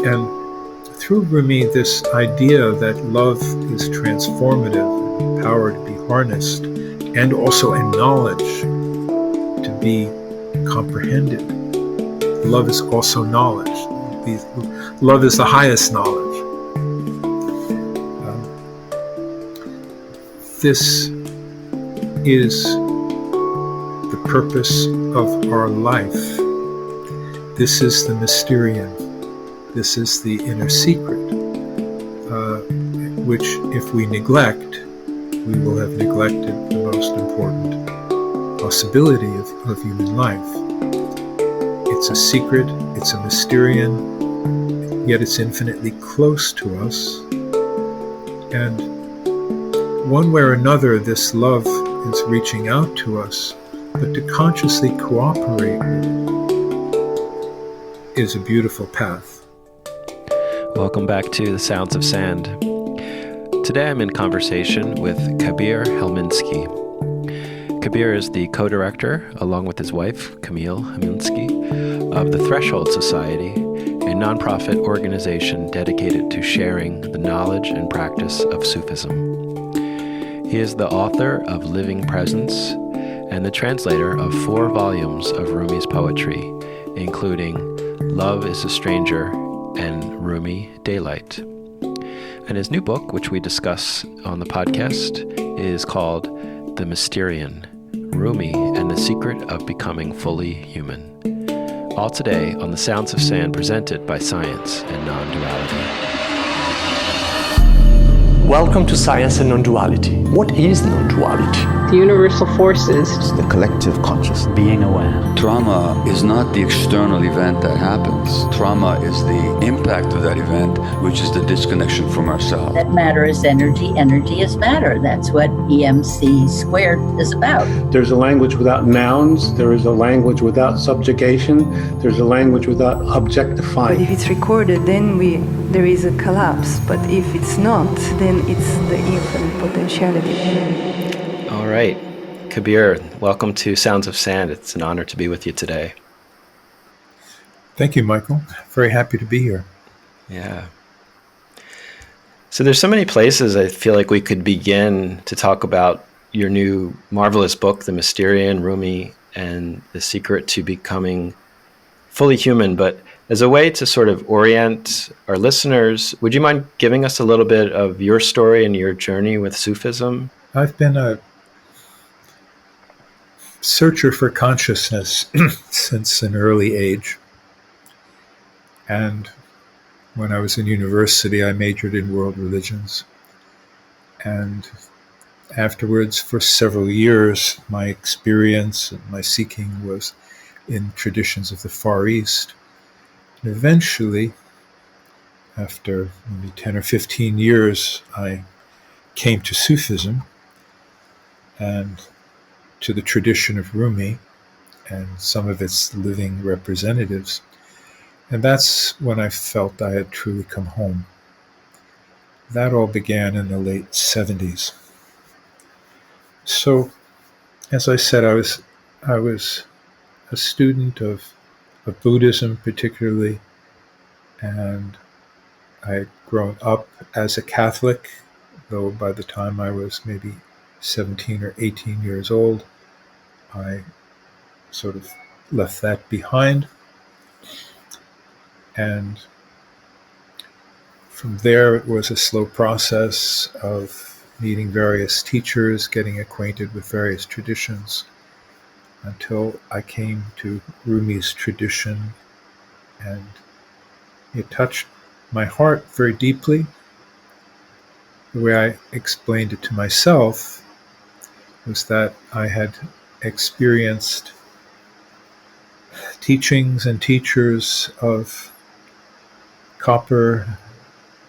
And through Rumi, this idea that love is transformative, power to be harnessed, and also a knowledge to be comprehended. Love is also knowledge. Love is the highest knowledge. This is the purpose of our life. This is the Mysterion. This is the inner secret, which if we neglect, we will have neglected the most important possibility of human life. It's a secret, it's a Mysterion, yet it's infinitely close to us. And one way or another, this love is reaching out to us, but to consciously cooperate is a beautiful path. Welcome back to The Sounds of Sand. Today I'm in conversation with Kabir Helminski. Kabir is the co-director, along with his wife, Camille Helminski, of the Threshold Society, a nonprofit organization dedicated to sharing the knowledge and practice of Sufism. He is the author of Living Presence and the translator of 4 volumes of Rumi's poetry, including Love is a Stranger and Rumi, Daylight. And his new book, which we discuss on the podcast, is called The Mysterion, Rumi and the Secret of Becoming Fully Human. All today on The Sounds of Sand, presented by Science and Nonduality. Welcome to Science and Nonduality. What is non-duality? The universal forces. It's the collective consciousness. Being aware. Trauma is not the external event that happens. Trauma is the impact of that event, which is the disconnection from ourselves. That matter is energy, energy is matter. That's what EMC squared is about. There's a language without nouns. There is a language without subjugation. There's a language without objectifying. But if it's recorded, then there is a collapse. But if it's not, then it's the infinite potentiality. All right, Kabir, welcome to Sounds of Sand. It's an honor to be with you today. Thank you, Michael. Very happy to be here. Yeah. So there's so many places I feel like we could begin to talk about your new marvelous book, The Mysterion, Rumi, and the Secret to Becoming Fully Human. But as a way to sort of orient our listeners, would you mind giving us a little bit of your story and your journey with Sufism? I've been a searcher for consciousness since an early age. And when I was in university, I majored in world religions. And afterwards, for several years, my experience and my seeking was in traditions of the Far East. And eventually, after maybe 10 or 15 years, I came to Sufism and to the tradition of Rumi and some of its living representatives. And that's when I felt I had truly come home. That all began in the late 70s. So, as I said, I was a student of Buddhism particularly, and I had grown up as a Catholic, though by the time I was maybe 17 or 18 years old, I sort of left that behind. And from there, it was a slow process of meeting various teachers, getting acquainted with various traditions, until I came to Rumi's tradition, and it touched my heart very deeply. The way I explained it to myself was that I had experienced teachings and teachers of copper,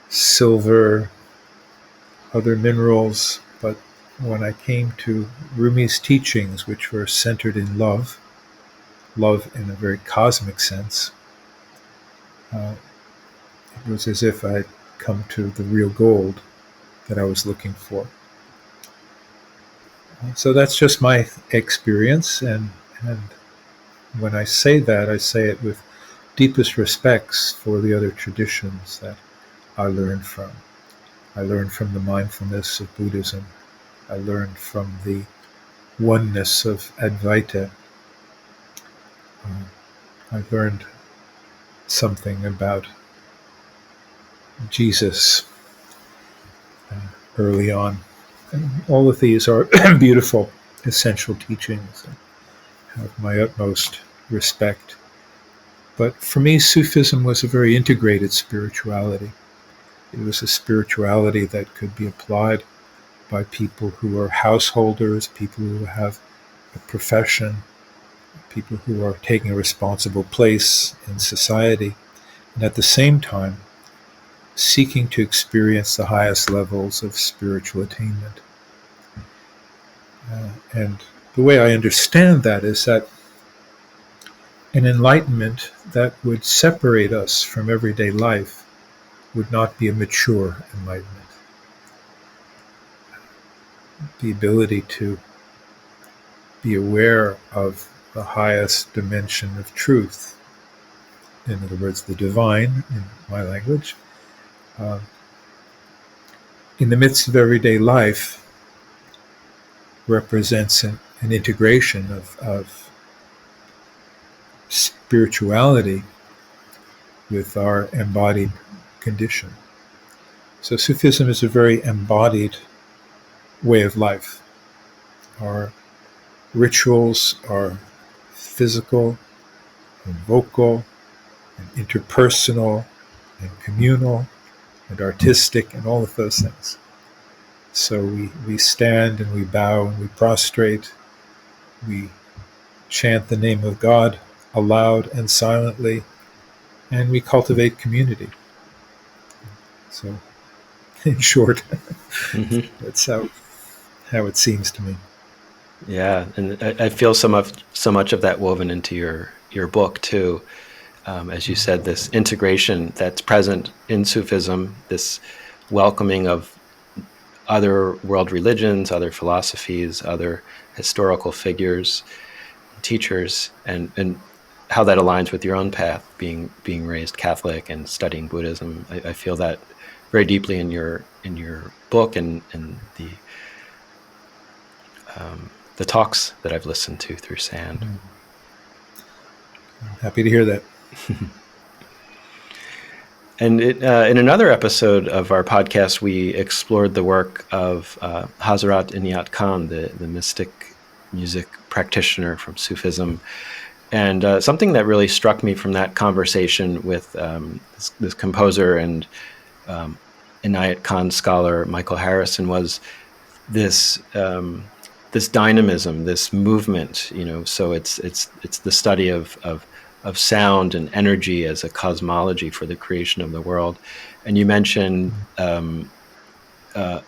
silver, other minerals, but when I came to Rumi's teachings, which were centered in love in a very cosmic sense, it was as if I had come to the real gold that I was looking for. So that's just my experience, and when I say that, I say it with deepest respects for the other traditions that I learned from. I learned from the mindfulness of Buddhism. I learned from the oneness of Advaita. I learned something about Jesus early on. And all of these are beautiful, essential teachings and have my utmost respect. But for me, Sufism was a very integrated spirituality. It was a spirituality that could be applied by people who are householders, people who have a profession, people who are taking a responsible place in society, and at the same time, seeking to experience the highest levels of spiritual attainment. And the way I understand that is that an enlightenment that would separate us from everyday life would not be a mature enlightenment. The ability to be aware of the highest dimension of truth, in other words, the divine, in my language, in the midst of everyday life, represents an integration of spirituality with our embodied condition. So Sufism is a very embodied way of life. Our rituals are physical and vocal and interpersonal and communal and artistic and all of those things. So we stand and we bow and we prostrate. We chant the name of God aloud and silently, and we cultivate community. So, in short, that's how it seems to me. Yeah, and I feel so much of that woven into your book too. As you said, this integration that's present in Sufism, this welcoming of other world religions, other philosophies, other historical figures, teachers, and how that aligns with your own path, being raised Catholic and studying Buddhism. I feel that very deeply in your book and the talks that I've listened to through Sand. I'm happy to hear that. And in another episode of our podcast, we explored the work of Hazrat Inayat Khan, the mystic music practitioner from Sufism. And something that really struck me from that conversation with this composer and Inayat Khan scholar Michael Harrison was this dynamism, this movement. So it's the study of sound and energy as a cosmology for the creation of the world. And you mentioned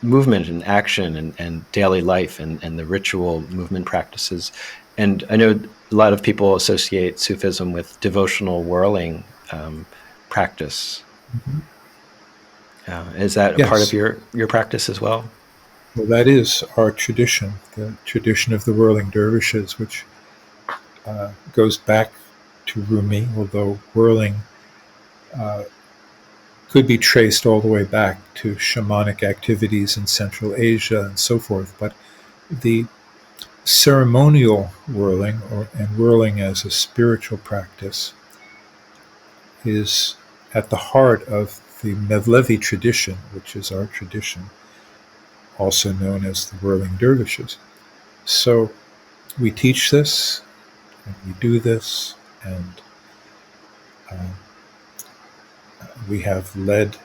movement and action and daily life and the ritual movement practices. And I know a lot of people associate Sufism with devotional whirling practice. Is that a part of your practice as well? Well, that is our tradition, the tradition of the whirling dervishes, which goes back to Rumi, although whirling could be traced all the way back to shamanic activities in Central Asia and so forth. But the ceremonial whirling, and whirling as a spiritual practice, is at the heart of the Mevlevi tradition, which is our tradition, also known as the whirling dervishes. So we teach this, and we do this, and we have led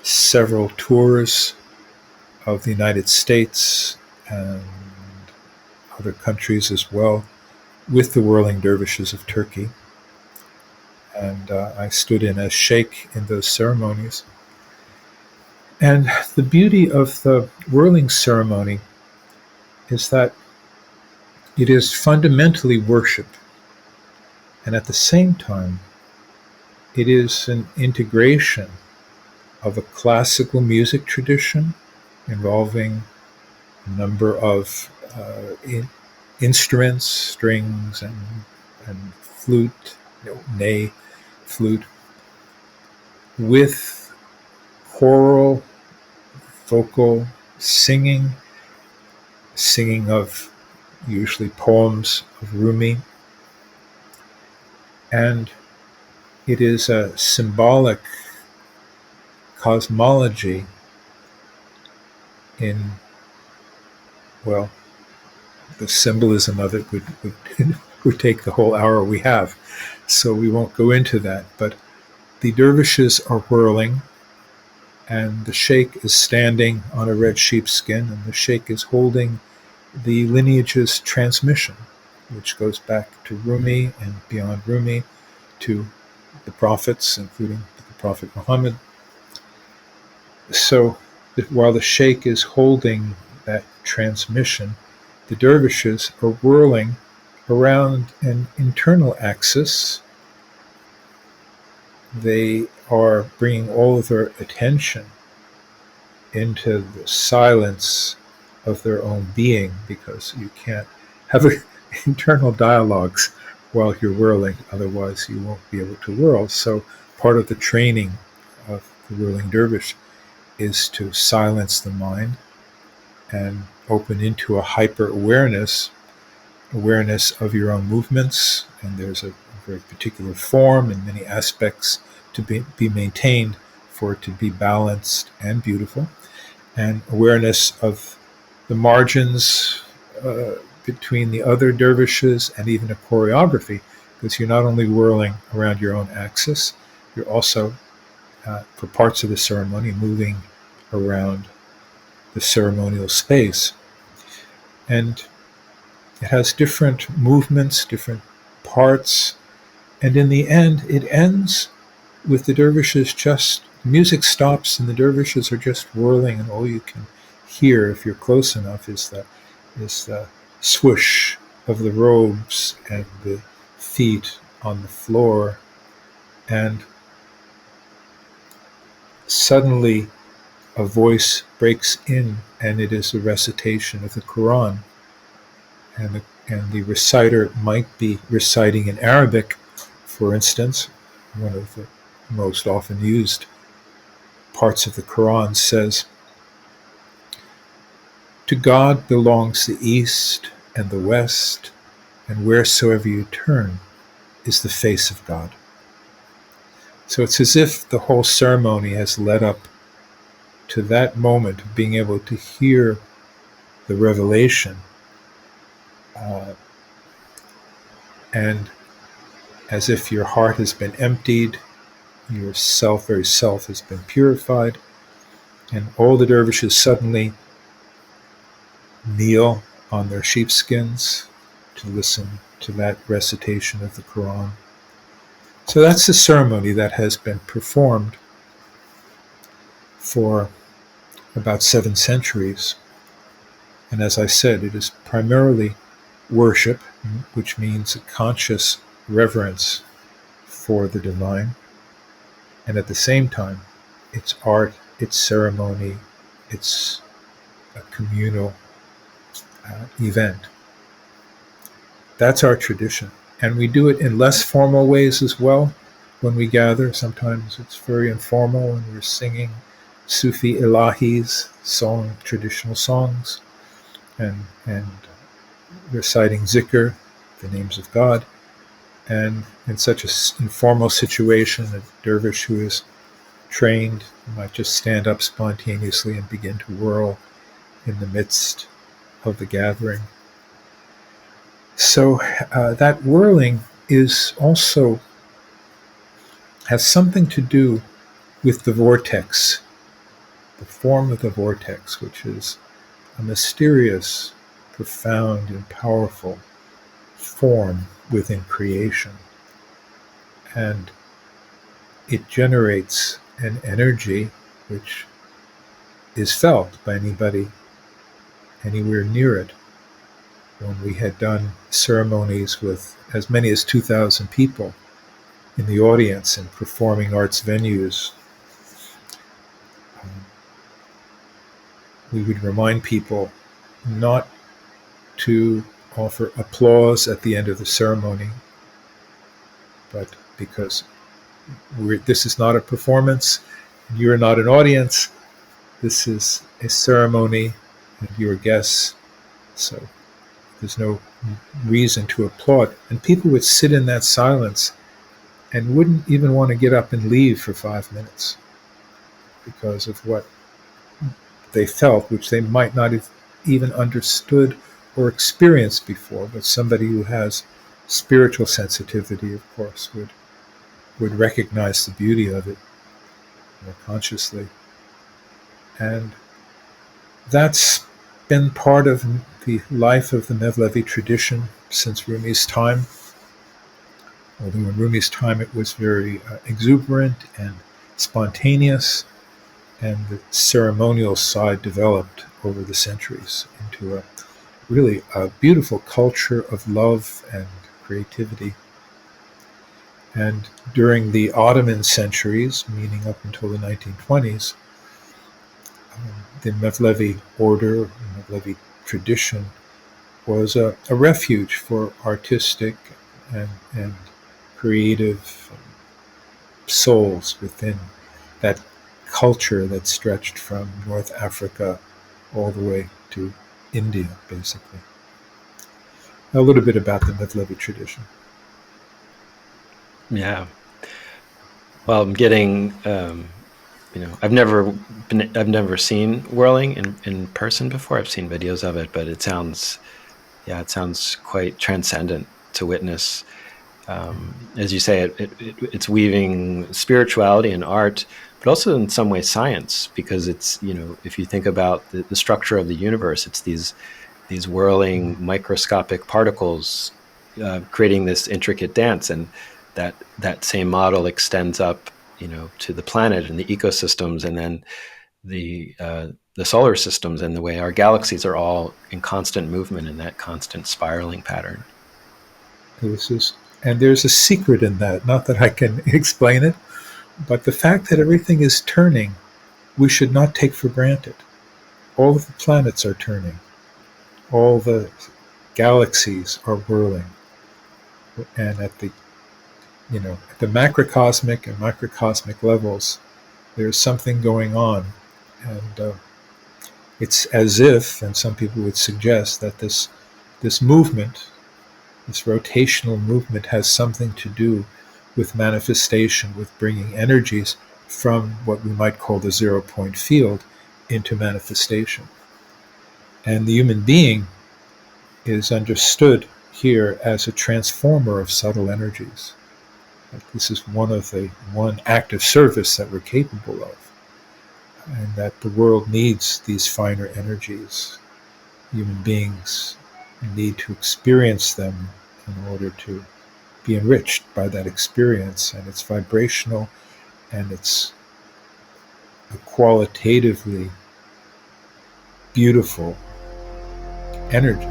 several tours of the United States and other countries as well with the whirling dervishes of Turkey. And I stood in as sheikh in those ceremonies. And the beauty of the whirling ceremony is that it is fundamentally worship. And at the same time, it is an integration of a classical music tradition involving a number of instruments, strings and flute, ney, flute, with choral, vocal singing of usually poems of Rumi. And it is a symbolic cosmology in, well, the symbolism of it would take the whole hour we have, so we won't go into that. But the dervishes are whirling, and the sheikh is standing on a red sheepskin, and the sheikh is holding the lineage's transmission, which goes back to Rumi and beyond Rumi to the prophets, including the Prophet Muhammad. So while the sheikh is holding that transmission, the dervishes are whirling around an internal axis. They are bringing all of their attention into the silence of their own being, because you can't have internal dialogues while you're whirling, otherwise you won't be able to whirl. So part of the training of the whirling dervish is to silence the mind and open into a hyper-awareness of your own movements. And there's a very particular form and many aspects to be maintained for it to be balanced and beautiful. And awareness of the margins between the other dervishes, and even a choreography, because you're not only whirling around your own axis, you're also, for parts of the ceremony, moving around the ceremonial space. And it has different movements, different parts, and in the end, it ends with the dervishes music stops and the dervishes are just whirling, and all you can hear, if you're close enough, is the swoosh of the robes and the feet on the floor. And suddenly a voice breaks in, and it is a recitation of the Quran. And the reciter might be reciting in Arabic, for instance. One of the most often used parts of the Quran says, "To God belongs the east and the west, and wheresoever you turn is the face of God." So it's as if the whole ceremony has led up to that moment of being able to hear the revelation, and as if your heart has been emptied, your very self has been purified, and all the dervishes suddenly kneel on their sheepskins to listen to that recitation of the Quran. So that's the ceremony that has been performed for about 7 centuries. And as I said, it is primarily worship, which means a conscious reverence for the divine. And at the same time, it's art, it's ceremony, it's a communal event. That's our tradition. And we do it in less formal ways as well when we gather. Sometimes it's very informal and we're singing Sufi ilahis, traditional songs, and reciting zikr, the names of God. And in such an informal situation, a dervish who is trained might just stand up spontaneously and begin to whirl in the midst of the gathering. So that whirling has something to do with the vortex, the form of the vortex, which is a mysterious, profound, and powerful form within creation. And it generates an energy which is felt by anybody anywhere near it. When we had done ceremonies with as many as 2,000 people in the audience in performing arts venues, we would remind people not to offer applause at the end of the ceremony, but because This is not a performance, and you're not an audience. This is a ceremony, and you're guests. So there's no reason to applaud. And people would sit in that silence and wouldn't even want to get up and leave for 5 minutes because of what they felt, which they might not have even understood or experienced before. But somebody who has spiritual sensitivity, of course, would recognize the beauty of it more consciously. And that's been part of the life of the Mevlevi tradition since Rumi's time. Although in Rumi's time it was very exuberant and spontaneous, and the ceremonial side developed over the centuries into really a beautiful culture of love and creativity. And during the Ottoman centuries, meaning up until the 1920s, the Mevlevi order, the Mevlevi tradition, was a refuge for artistic and creative souls within that culture that stretched from North Africa all the way to India, basically. A little bit about the Mevlevi tradition. Yeah. Well, I'm getting, I've never seen whirling in person before. I've seen videos of it, but it sounds quite transcendent to witness. As you say, it's weaving spirituality and art, but also in some way science, because it's, if you think about the structure of the universe, it's these whirling microscopic particles creating this intricate dance, and that same model extends up, to the planet and the ecosystems, and then the solar systems, and the way our galaxies are all in constant movement in that constant spiraling pattern. And there's a secret in that, not that I can explain it, but the fact that everything is turning, we should not take for granted. All of the planets are turning. All the galaxies are whirling. And at the macrocosmic and microcosmic levels, there's something going on. And it's as if, and some people would suggest, that this movement, this rotational movement, has something to do with manifestation, with bringing energies from what we might call the zero-point field into manifestation. And the human being is understood here as a transformer of subtle energies. This is one act of service that we're capable of, and that the world needs these finer energies. Human beings need to experience them in order to be enriched by that experience, and it's vibrational, and it's a qualitatively beautiful energy.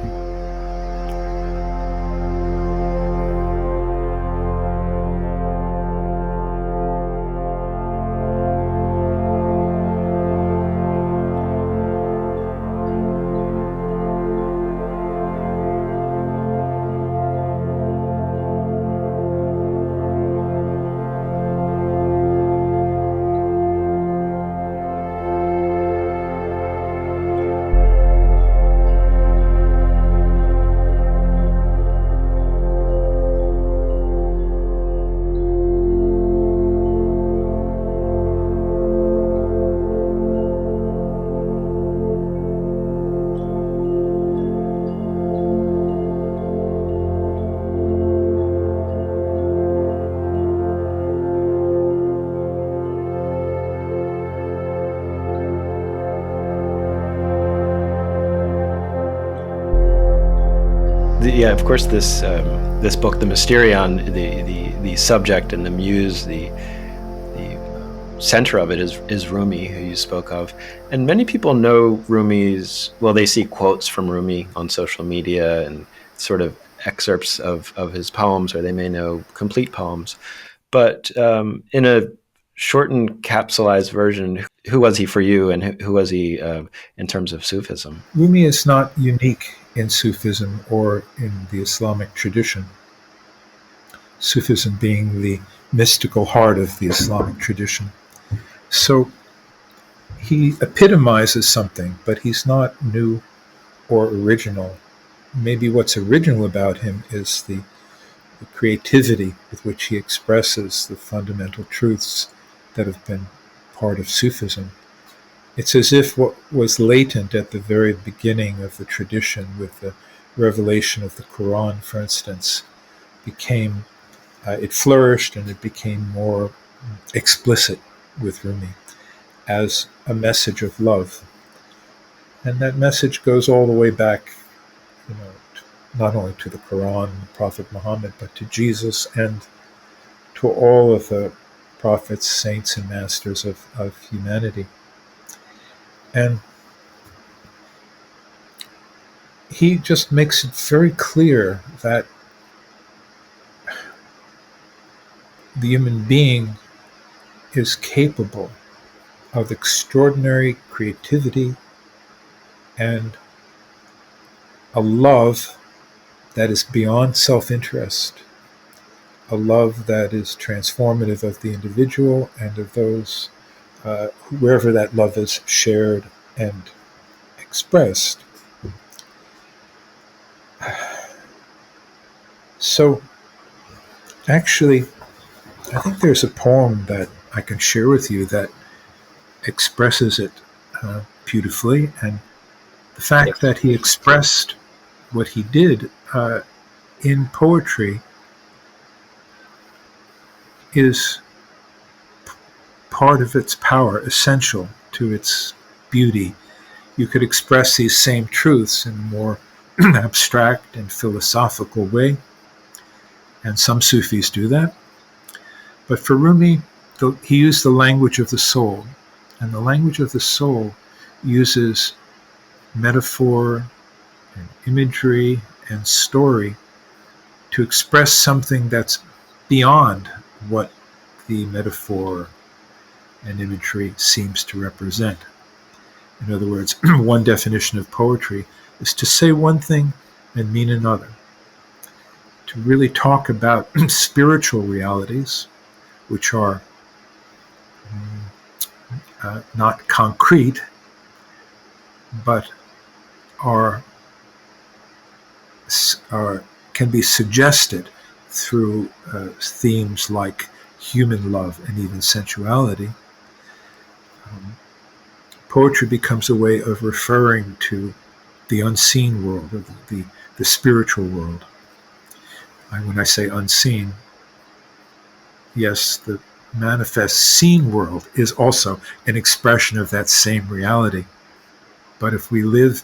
Of course, this book, the Mysterion, the subject and the muse, the center of it is Rumi, who you spoke of, and many people know Rumi's. Well, they see quotes from Rumi on social media and sort of excerpts of his poems, or they may know complete poems. But in a shortened, capsulized version, who was he for you, and who was he in terms of Sufism? Rumi is not unique in Sufism or in the Islamic tradition. Sufism being the mystical heart of the Islamic tradition. So he epitomizes something, but he's not new or original. Maybe what's original about him is the creativity with which he expresses the fundamental truths that have been part of Sufism. It's as if what was latent at the very beginning of the tradition, with the revelation of the Quran, for instance, became, it flourished and it became more explicit with Rumi as a message of love. And that message goes all the way back, not only to the Quran and the Prophet Muhammad, but to Jesus and to all of the prophets, saints, and masters of humanity. And he just makes it very clear that the human being is capable of extraordinary creativity and a love that is beyond self-interest, a love that is transformative of the individual and of those wherever that love is shared and expressed. So, actually, I think there's a poem that I can share with you that expresses it beautifully, and the fact that he expressed what he did in poetry is part of its power, essential to its beauty. You could express these same truths in a more abstract and philosophical way, and some Sufis do that. But for Rumi, he used the language of the soul, and the language of the soul uses metaphor and imagery and story to express something that's beyond what the metaphor and imagery seems to represent. In other words, one definition of poetry is to say one thing and mean another, to really talk about spiritual realities, which are not concrete, but can be suggested through themes like human love and even sensuality. Poetry becomes a way of referring to the unseen world, or the spiritual world. When I say unseen, yes, the manifest seen world is also an expression of that same reality. But if we live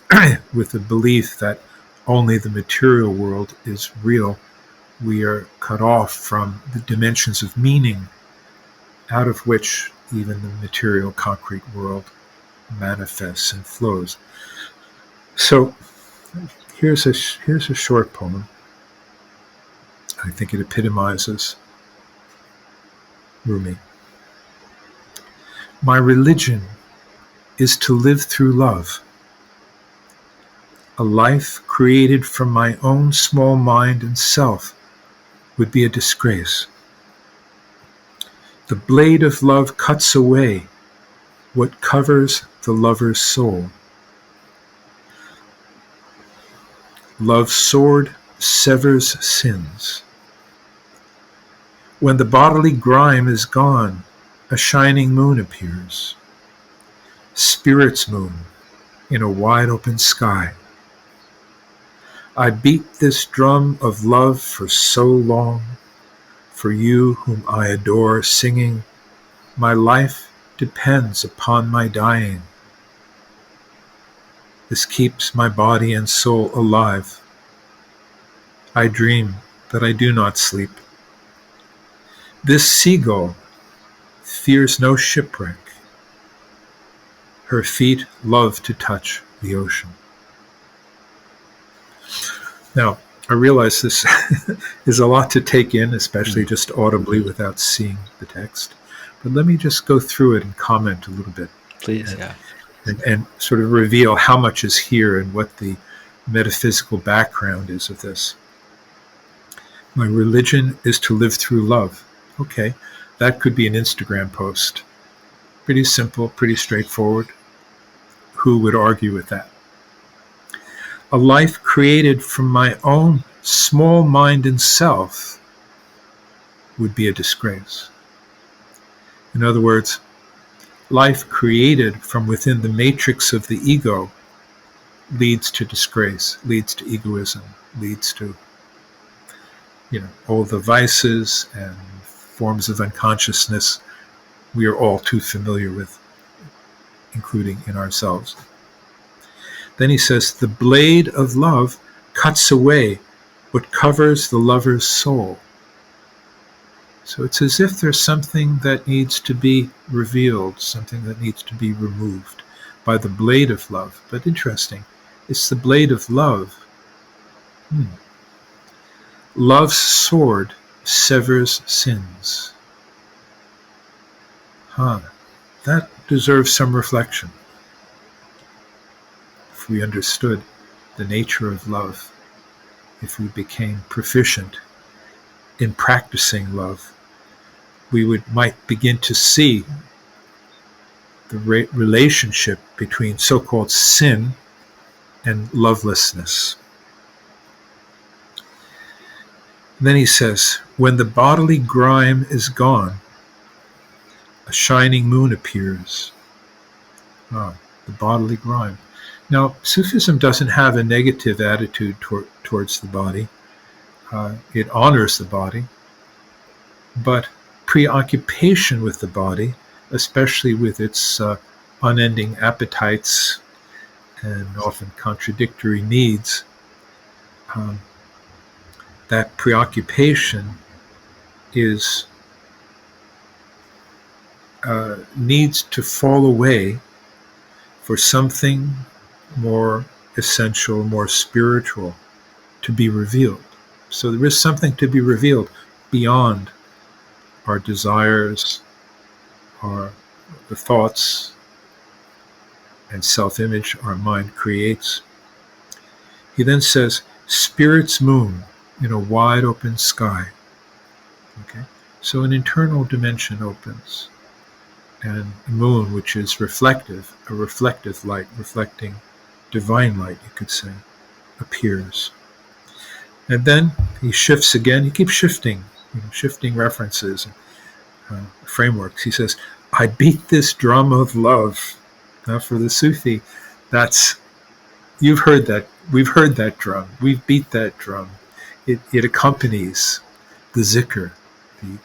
with the belief that only the material world is real, we are cut off from the dimensions of meaning out of which even the material concrete world manifests and flows. So here's a short poem. I think it epitomizes Rumi. My religion is to live through love, a life created from my own small mind and self would be a disgrace. The blade of love cuts away what covers the lover's soul. Love's sword severs sins. When the bodily grime is gone, a shining moon appears. Spirit's moon in a wide open sky. I beat this drum of love for so long, for you whom I adore, singing, my life depends upon my dying. This keeps my body and soul alive. I dream that I do not sleep. This seagull fears no shipwreck. Her feet love to touch the ocean. Now, I realize this is a lot to take in, especially just audibly without seeing the text. But let me just go through it and comment a little bit. Please, and sort of reveal how much is here and what the metaphysical background is of this. My religion is to live through love. Okay, that could be an Instagram post. Pretty simple, pretty straightforward. Who would argue with that? A life created from my own small mind and self would be a disgrace. In other words, life created from within the matrix of the ego leads to disgrace, leads to egoism, leads to, all the vices and forms of unconsciousness we are all too familiar with, including in ourselves. Then he says, the blade of love cuts away what covers the lover's soul. So it's as if there's something that needs to be revealed, something that needs to be removed by the blade of love. But interesting, it's the blade of love. Love's sword severs sins. That deserves some reflection. If we understood the nature of love, if we became proficient in practicing love, we might begin to see the relationship between so-called sin and lovelessness. And then he says, when the bodily grime is gone, a shining moon appears. The bodily grime. Now, Sufism doesn't have a negative attitude towards the body. It honors the body. But preoccupation with the body, especially with its unending appetites and often contradictory needs, that preoccupation needs to fall away for something more essential, more spiritual to be revealed. So there is something to be revealed beyond our desires, the thoughts and self-image our mind creates. He then says, spirit's moon in a wide open sky. Okay, so an internal dimension opens, and the moon, which is reflective, a reflective light, reflecting divine light, you could say, appears. And then he shifts again. He keeps shifting, shifting references, frameworks. He says, I beat this drum of love. Now for the Sufi, you've heard that. We've heard that drum. We've beat that drum. It accompanies the zikr, the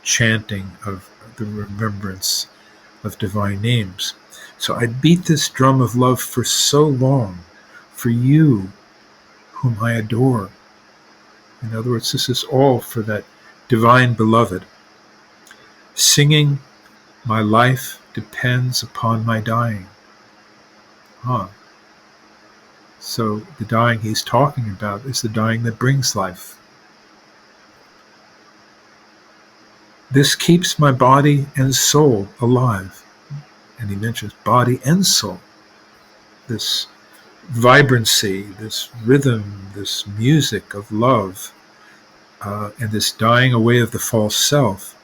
chanting of the remembrance of divine names. So I beat this drum of love for so long, for you, whom I adore. In other words, this is all for that divine beloved. Singing, my life depends upon my dying. So the dying he's talking about is the dying that brings life. This keeps my body and soul alive. And he mentions body and soul. This vibrancy, this rhythm, this music of love, and this dying away of the false self.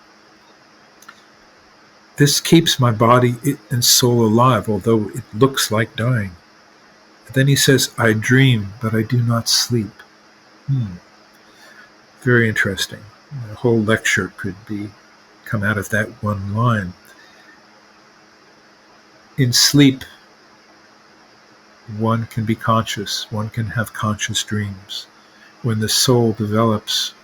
This keeps my body and soul alive, although it looks like dying. Then he says, I dream, but I do not sleep. Very interesting. A whole lecture could come out of that one line. In sleep, one can be conscious, one can have conscious dreams. When the soul develops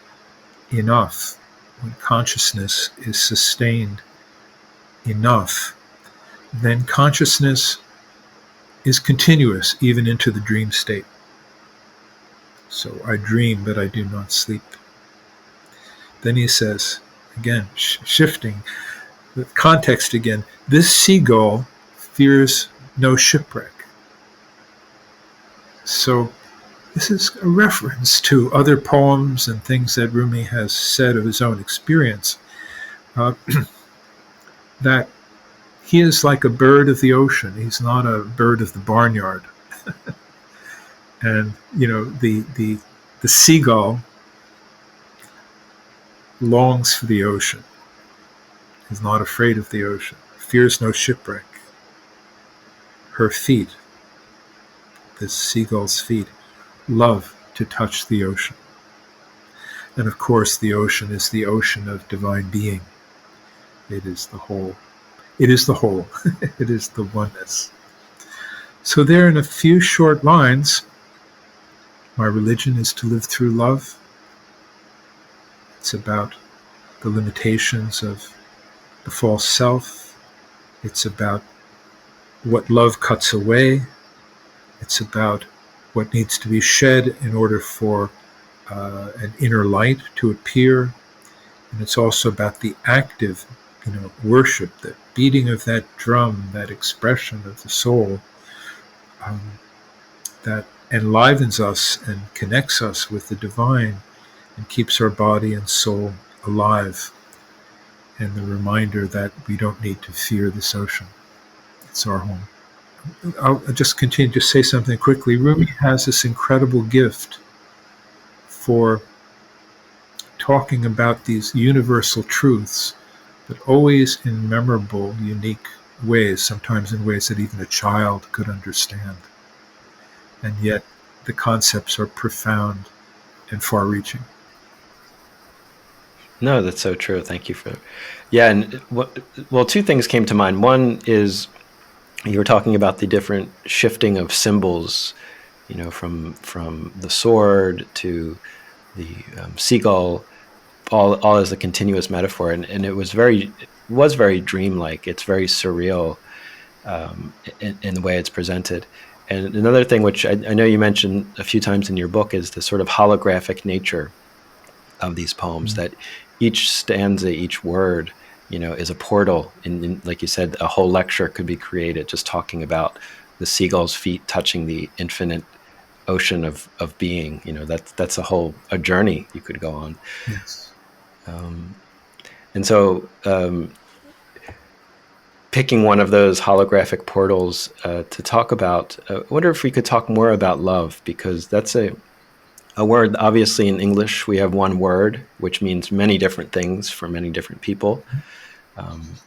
enough, when consciousness is sustained enough, then consciousness is continuous even into the dream state. So I dream, but I do not sleep. Then he says, again, shifting the context again, this seagull fears no shipwreck. So this is a reference to other poems and things that Rumi has said of his own experience, that he is like a bird of the ocean. He's not a bird of the barnyard. And, the seagull longs for the ocean, is not afraid of the ocean, fears no shipwreck. Her feet, this seagull's feet, love to touch the ocean. And of course, the ocean is the ocean of divine being. It is the whole. It is the whole. It is the oneness. So there, in a few short lines, my religion is to live through love. It's about the limitations of the false self. It's about what love cuts away. It's about what needs to be shed in order for an inner light to appear. And it's also about the active, worship, the beating of that drum, that expression of the soul, that enlivens us and connects us with the divine and keeps our body and soul alive. And the reminder that we don't need to fear this ocean. It's our home. I'll just continue to say something quickly. Rumi has this incredible gift for talking about these universal truths, but always in memorable, unique ways, sometimes in ways that even a child could understand. And yet the concepts are profound and far-reaching. No, that's so true. Thank you for. Yeah, and well, two things came to mind. One is you were talking about the different shifting of symbols, from the sword to the seagull, all as a continuous metaphor, and it was very dreamlike. It's very surreal in the way it's presented. And another thing, which I know you mentioned a few times in your book, is the sort of holographic nature of these poems. That each stanza, each word, is a portal. And like you said, a whole lecture could be created just talking about the seagull's feet touching the infinite ocean of being. That's a journey you could go on. Yes. And so picking one of those holographic portals to talk about, I wonder if we could talk more about love, because that's a word. Obviously in English we have one word which means many different things for many different people.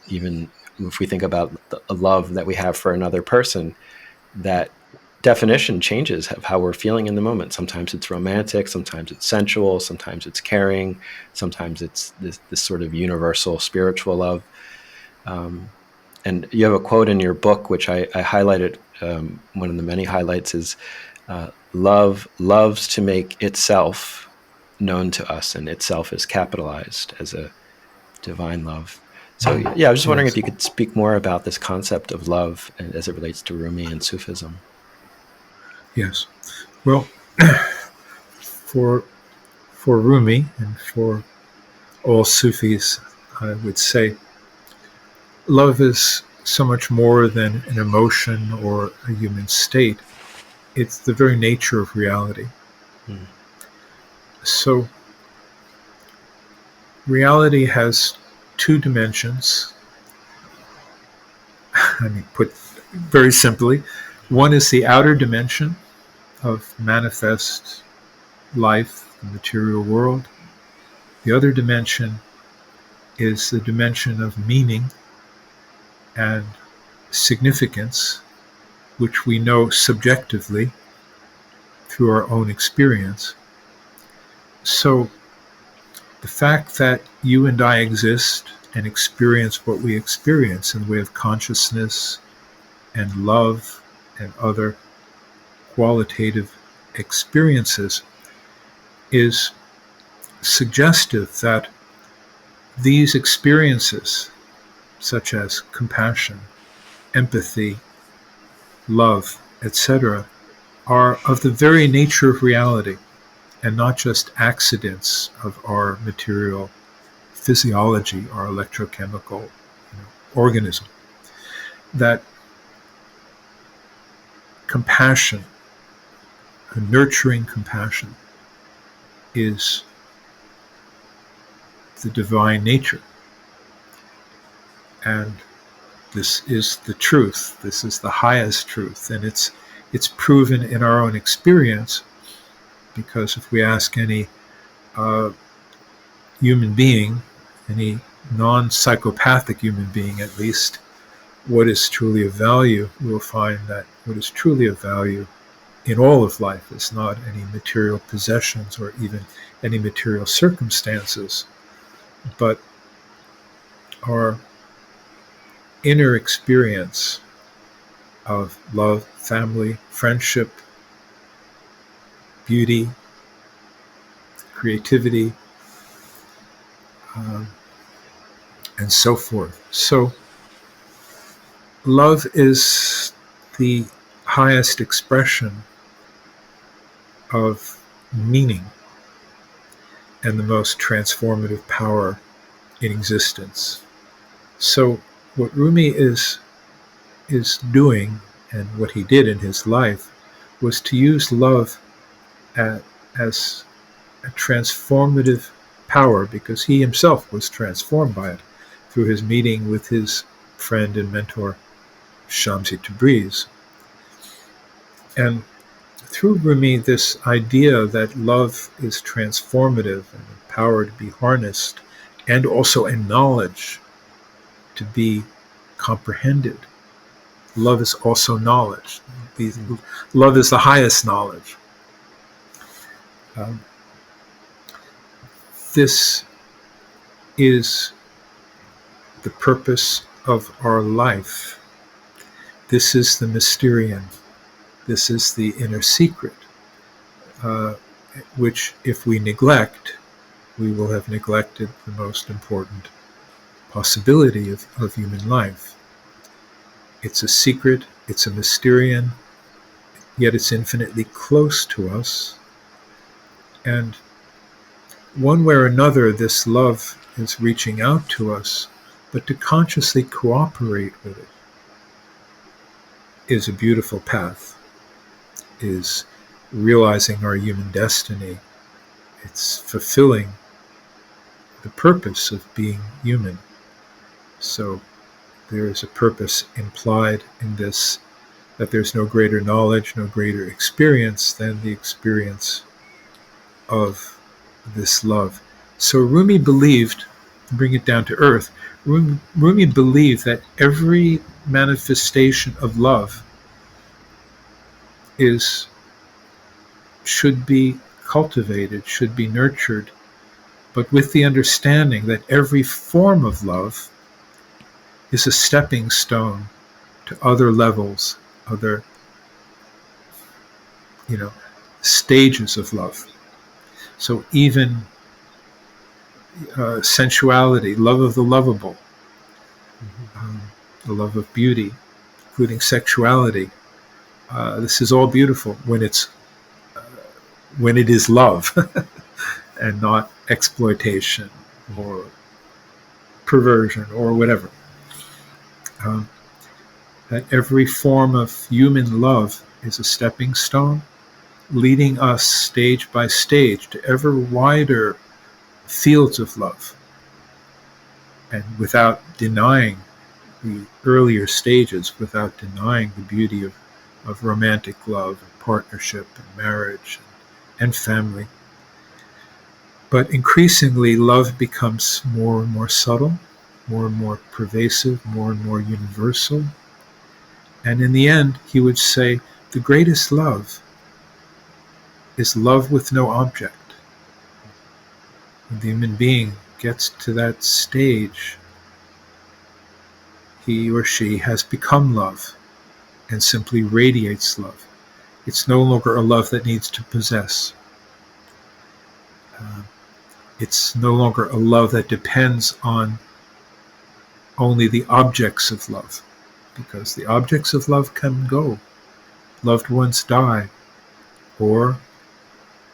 Even if we think about the love that we have for another person, that definition changes of how we're feeling in the moment. Sometimes it's romantic, sometimes it's sensual, sometimes it's caring, sometimes it's this sort of universal spiritual love. And you have a quote in your book, which I highlighted. One of the many highlights is, love loves to make itself known to us, and itself is capitalized as a divine love. So yeah, I was just wondering if you could speak more about this concept of love as it relates to Rumi and Sufism. Yes. Well, for Rumi and for all Sufis, I would say love is so much more than an emotion or a human state. It's the very nature of reality. So reality has two dimensions. Put very simply, one is the outer dimension of manifest life, the material world. The other dimension is the dimension of meaning and significance, which we know subjectively through our own experience. So the fact that you and I exist and experience what we experience in the way of consciousness and love and other qualitative experiences is suggestive that these experiences, such as compassion, empathy, love, etc., are of the very nature of reality and not just accidents of our material physiology, our electrochemical organism. That compassion, a nurturing compassion, is the divine nature. And this is the truth. This is the highest truth. And it's proven in our own experience, because if we ask any human being, any non-psychopathic human being at least, what is truly of value, we'll find that what is truly of value in all of life is not any material possessions or even any material circumstances, but our inner experience of love, family, friendship, beauty, creativity, and so forth. So love is the highest expression of meaning and the most transformative power in existence. So what Rumi is doing, and what he did in his life, was to use love as a transformative power, because he himself was transformed by it through his meeting with his friend and mentor Shamsi Tabriz. And through Rumi, this idea that love is transformative and a power to be harnessed, and also a knowledge to be comprehended. Love is also knowledge. Love is the highest knowledge. This is the purpose of our life. This is the Mysterion. This is the inner secret, which if we neglect, we will have neglected the most important possibility of human life. It's a secret, it's a Mysterion, yet it's infinitely close to us. And one way or another, this love is reaching out to us, but to consciously cooperate with it is a beautiful path, is realizing our human destiny. It's fulfilling the purpose of being human. So there is a purpose implied in this, that there's no greater knowledge, no greater experience than the experience of this love. So Rumi believed, to bring it down to earth, Rumi believed that every manifestation of love should be cultivated, should be nurtured, but with the understanding that every form of love is a stepping stone to other levels, other, stages of love. So even sensuality, love of the lovable, the love of beauty, including sexuality, this is all beautiful when it is love and not exploitation or perversion or whatever. That every form of human love is a stepping stone, leading us stage by stage to ever wider fields of love, and without denying the earlier stages, without denying the beauty of romantic love and partnership and marriage and family. But increasingly, love becomes more and more subtle, more and more pervasive, more and more universal. And in the end, he would say, the greatest love is love with no object. When the human being gets to that stage, he or she has become love and simply radiates love. It's no longer a love that needs to possess. It's no longer a love that depends on only the objects of love, because the objects of love come and go. Loved ones die, or,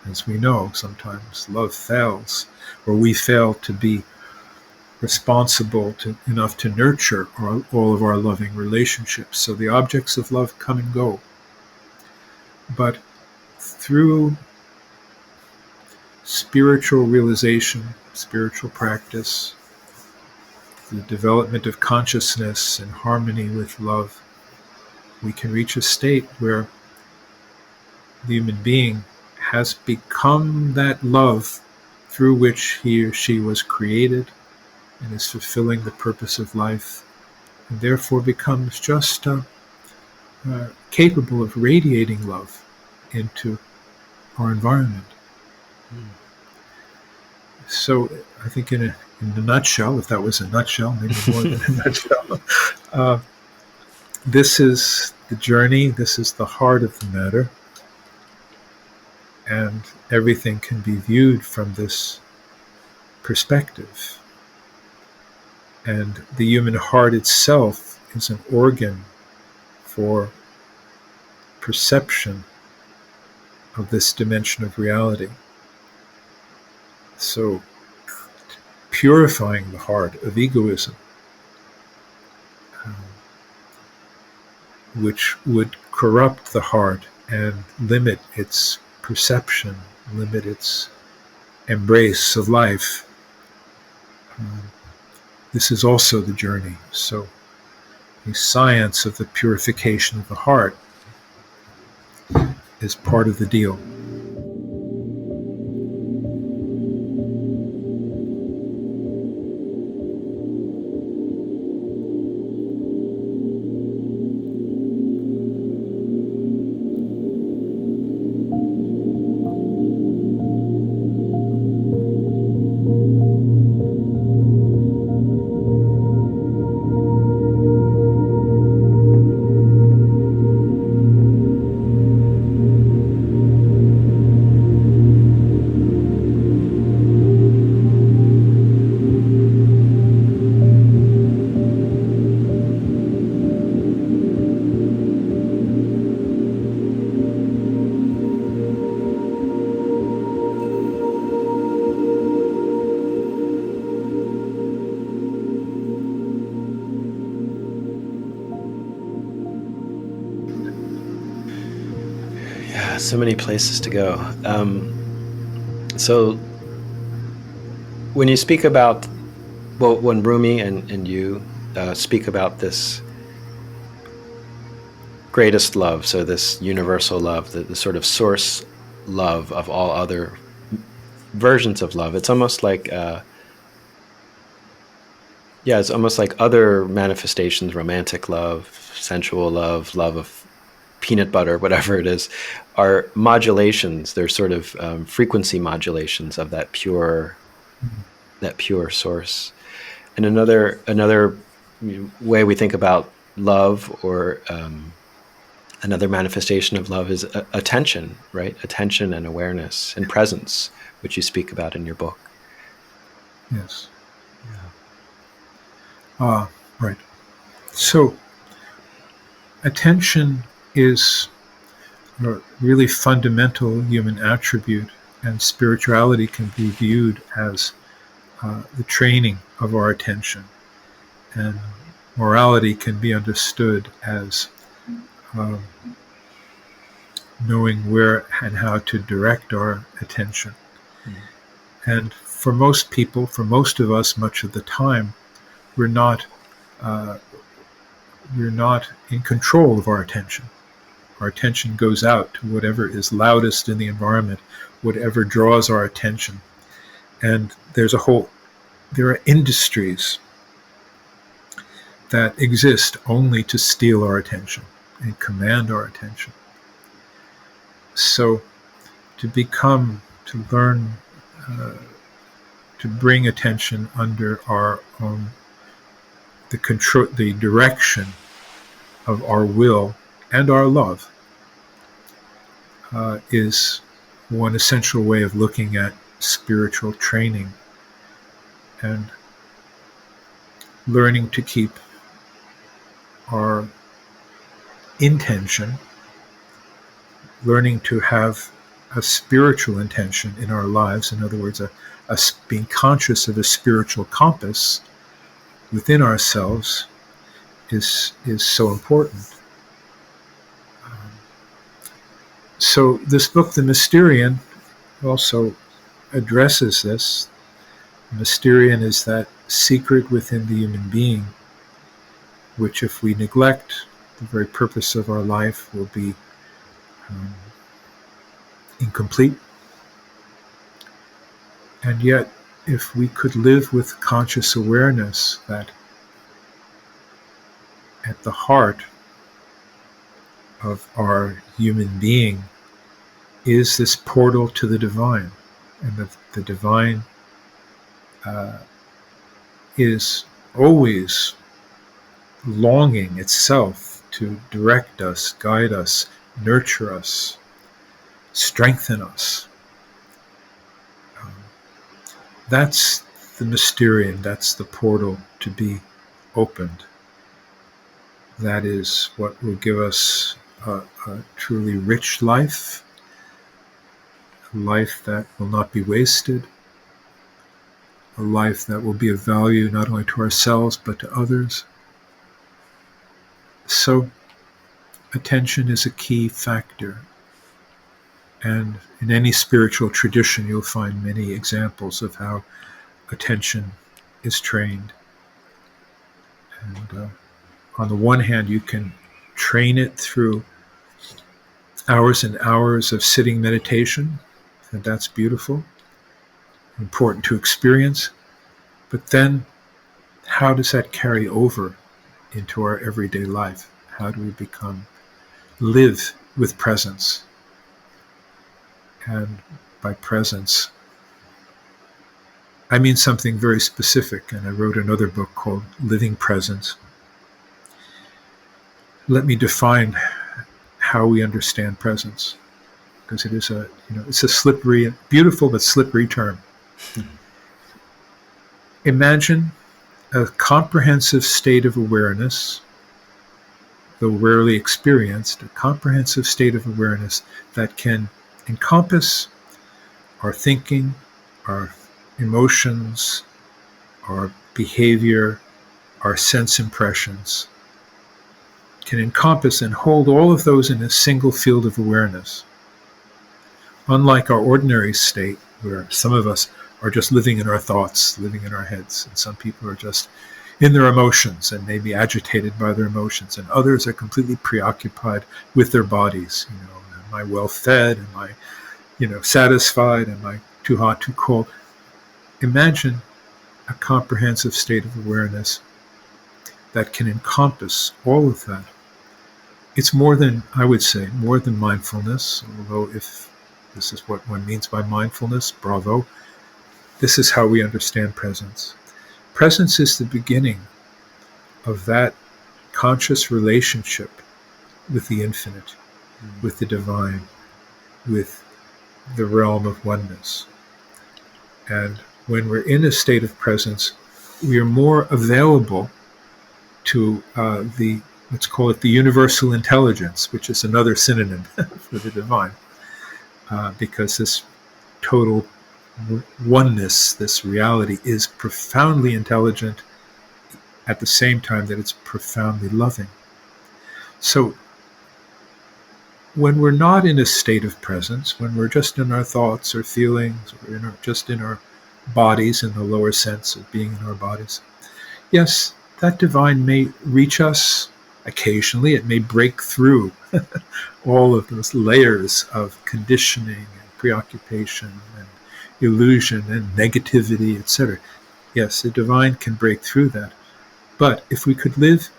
as we know, sometimes love fails, or we fail to be responsible enough to nurture all of our loving relationships. So the objects of love come and go. But through spiritual realization, spiritual practice, the development of consciousness in harmony with love, we can reach a state where the human being has become that love through which he or she was created and is fulfilling the purpose of life, and therefore becomes just capable of radiating love into our environment. So I think in a nutshell, if that was a nutshell, maybe more than a nutshell, this is the journey, this is the heart of the matter, and everything can be viewed from this perspective. And the human heart itself is an organ for perception of this dimension of reality. So, purifying the heart of egoism, which would corrupt the heart and limit its perception, limit its embrace of life. This is also the journey. So, the science of the purification of the heart is part of the deal. So many places to go. So when you speak about, well, when Rumi and you speak about this greatest love, so this universal love, the sort of source love of all other versions of love, it's almost like, it's almost like other manifestations, romantic love, sensual love, love of peanut butter, whatever it is, are modulations. They're sort of frequency modulations of that pure source. And another way we think about love, or another manifestation of love, is attention, right? Attention and awareness and presence, which you speak about in your book. Yes. Yeah. Right. So, attention is a really fundamental human attribute, and spirituality can be viewed as the training of our attention, and morality can be understood as knowing where and how to direct our attention. And for most people, for most of us, much of the time, we're not in control of our attention. Our attention goes out to whatever is loudest in the environment, whatever draws our attention. And there are industries that exist only to steal our attention and command our attention. So to learn to bring attention under our own, the direction of our will and our love, is one essential way of looking at spiritual training, and learning to keep our intention, learning to have a spiritual intention in our lives. In other words, being conscious of a spiritual compass within ourselves is so important. So this book, The Mysterion, also addresses this. Mysterion is that secret within the human being, which, if we neglect, the very purpose of our life will be incomplete. And yet, if we could live with conscious awareness that at the heart of our human being is this portal to the divine, and the divine is always longing itself to direct us, guide us, nurture us, strengthen us. That's the Mysterion, that's the portal to be opened. That is what will give us a truly rich life, a life that will not be wasted, a life that will be of value not only to ourselves but to others. So, attention is a key factor. And in any spiritual tradition, you'll find many examples of how attention is trained. And on the one hand, you can train it through hours and hours of sitting meditation, and that's beautiful, important to experience. But then, how does that carry over into our everyday life? How do we live with presence? And by presence, I mean something very specific, and I wrote another book called Living Presence. Let me define how we understand presence, because it is it's a slippery, beautiful but slippery term. Imagine a comprehensive state of awareness, though rarely experienced, a comprehensive state of awareness that can encompass our thinking, our emotions, our behavior, our sense impressions, can encompass and hold all of those in a single field of awareness. Unlike our ordinary state, where some of us are just living in our thoughts, living in our heads, and some people are just in their emotions and maybe agitated by their emotions, and others are completely preoccupied with their bodies. Am I well fed? Am I, satisfied? Am I too hot, too cold? Imagine a comprehensive state of awareness that can encompass all of that. It's more than, I would say, more than mindfulness, although if this is what one means by mindfulness, bravo. This is how we understand presence. Presence is the beginning of that conscious relationship with the infinite, with the divine, with the realm of oneness. And when we're in a state of presence, we are more available to let's call it the universal intelligence, which is another synonym for the divine, because this total oneness, this reality, is profoundly intelligent at the same time that it's profoundly loving. So when we're not in a state of presence, when we're just in our thoughts or feelings, or just in our bodies, in the lower sense of being in our bodies, yes, that divine may reach us occasionally. It may break through all of those layers of conditioning and preoccupation and illusion and negativity, etc. Yes, the divine can break through that. But if we could live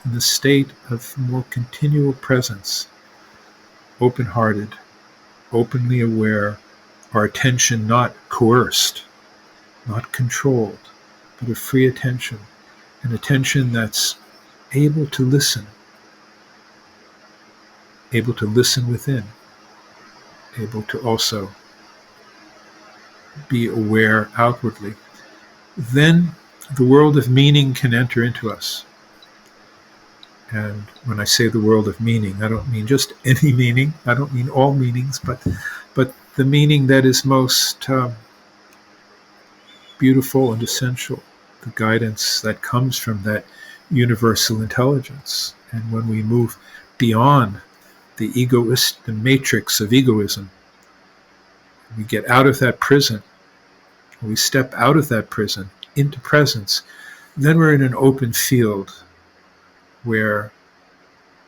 in the state of more continual presence, open-hearted, openly aware, our attention not coerced, not controlled, but a free attention, an attention that's able to listen within, able to also be aware outwardly, then the world of meaning can enter into us. And when I say the world of meaning, I don't mean just any meaning. I don't mean all meanings, but the meaning that is most beautiful and essential, the guidance that comes from that universal intelligence. And when we move beyond the matrix of egoism, we get out of that prison, we step out of that prison into presence, then we're in an open field where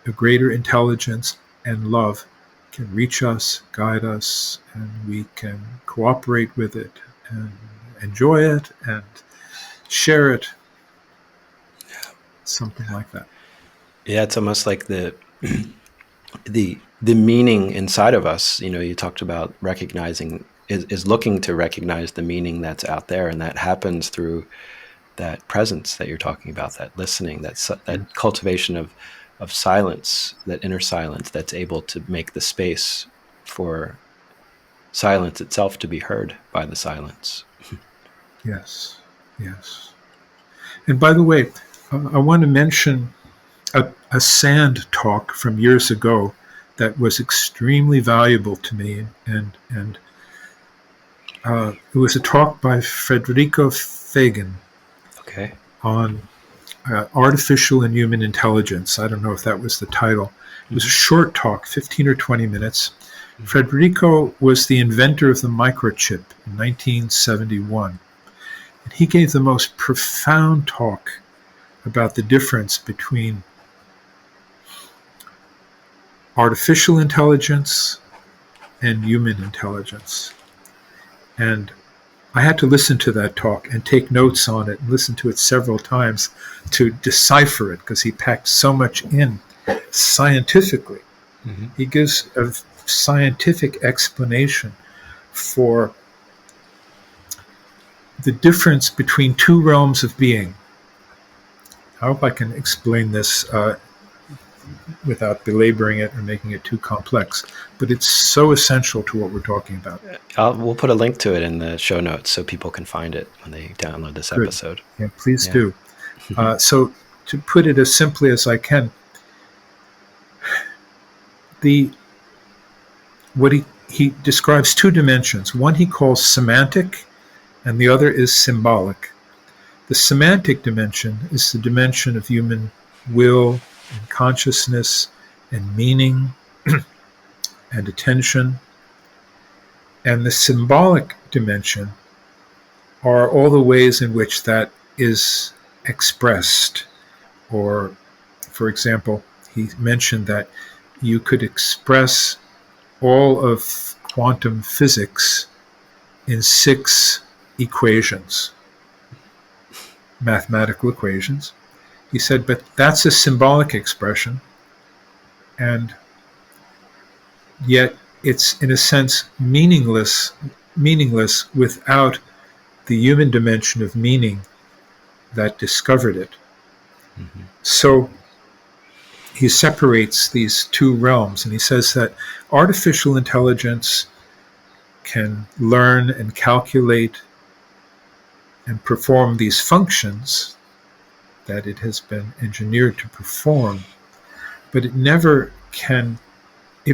a greater intelligence and love can reach us, guide us, and we can cooperate with it and enjoy it and share it. Something like that. Yeah, it's almost like the meaning inside of us. You talked about recognizing is looking to recognize the meaning that's out there, and that happens through that presence that you're talking about, that listening, that cultivation of silence, that inner silence that's able to make the space for silence itself to be heard by the silence. Yes, yes. And by the way, I want to mention a sand talk from years ago that was extremely valuable to me, and it was a talk by Federico Fagan Okay. on artificial and human intelligence. I don't know if that was the title. It was a short talk, 15 or 20 minutes. Federico was the inventor of the microchip in 1971. And he gave the most profound talk about the difference between artificial intelligence and human intelligence. And I had to listen to that talk and take notes on it and listen to it several times to decipher it, because he packed so much in scientifically. Mm-hmm. He gives a scientific explanation for the difference between two realms of being. I hope I can explain this without belaboring it or making it too complex, but it's so essential to what we're talking about. We'll put a link to it in the show notes so people can find it when they download this episode. Yeah, please do. So to put it as simply as I can, what he describes two dimensions. One he calls semantic, and the other is symbolic. The semantic dimension is the dimension of human will and consciousness and meaning and attention. And the symbolic dimension are all the ways in which that is expressed. Or, for example, he mentioned that you could express all of quantum physics in 6 equations, mathematical equations. He said, but that's a symbolic expression, and yet it's, in a sense, meaningless without the human dimension of meaning that discovered it. Mm-hmm. So he separates these two realms, and he says that artificial intelligence can learn and calculate and perform these functions that it has been engineered to perform, but it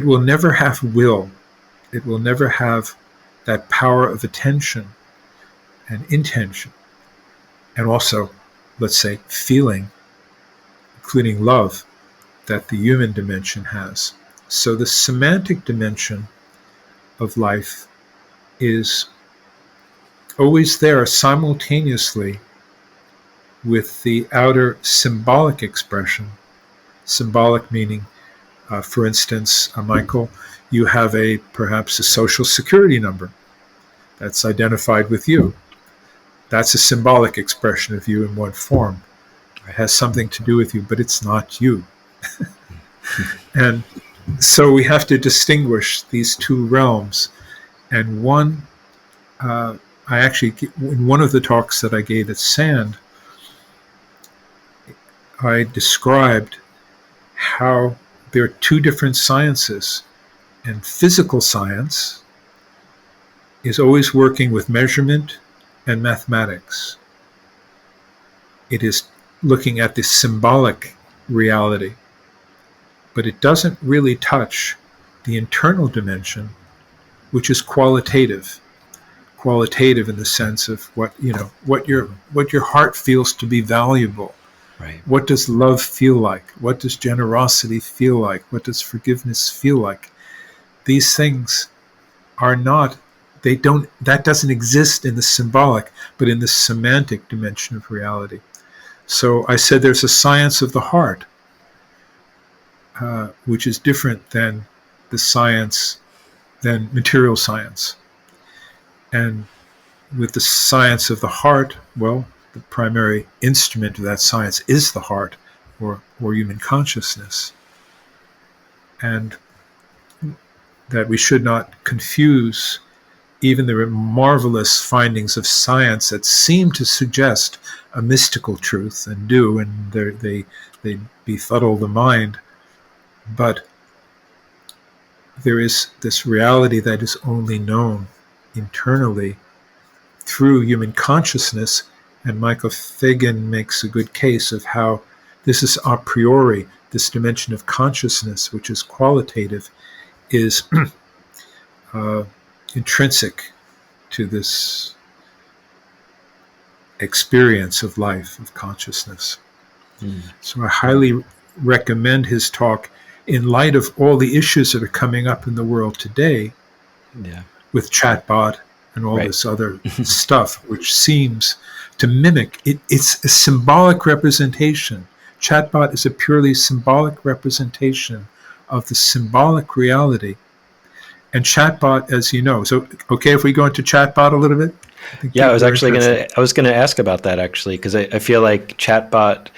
will never have will. It will never have that power of attention and intention, and also, let's say, feeling, including love, that the human dimension has. So the semantic dimension of life is always there simultaneously with the outer symbolic expression. Symbolic meaning, for instance, Michael, you have perhaps a social security number that's identified with you. That's a symbolic expression of you in one form. It has something to do with you, but it's not you. And so we have to distinguish these two realms. And one, in one of the talks that I gave at SAND, I described how there are two different sciences, and physical science is always working with measurement and mathematics. It is looking at the symbolic reality, but it doesn't really touch the internal dimension, which is qualitative in the sense of what your heart feels to be valuable. Right. What does love feel like? What does generosity feel like? What does forgiveness feel like? These things are not, that doesn't exist in the symbolic, but in the semantic dimension of reality. So I said there's a science of the heart, which is different than material science. And with the science of the heart, well, the primary instrument of that science is the heart, or human consciousness. And that we should not confuse even the marvelous findings of science that seem to suggest a mystical truth, and do, and they befuddle the mind. But there is this reality that is only known internally through human consciousness, and Michael Fagan makes a good case of how this is a priori, this dimension of consciousness, which is qualitative, is intrinsic to this experience of life, of consciousness. So I highly recommend his talk in light of all the issues that are coming up in the world today, with chatbot and all this other stuff, which seems to mimic it. It's a symbolic representation. Chatbot is a purely symbolic representation of the symbolic reality. And chatbot, as you know, so okay, if we go into chatbot a little bit. I was gonna ask about that actually, because I feel like chatbot,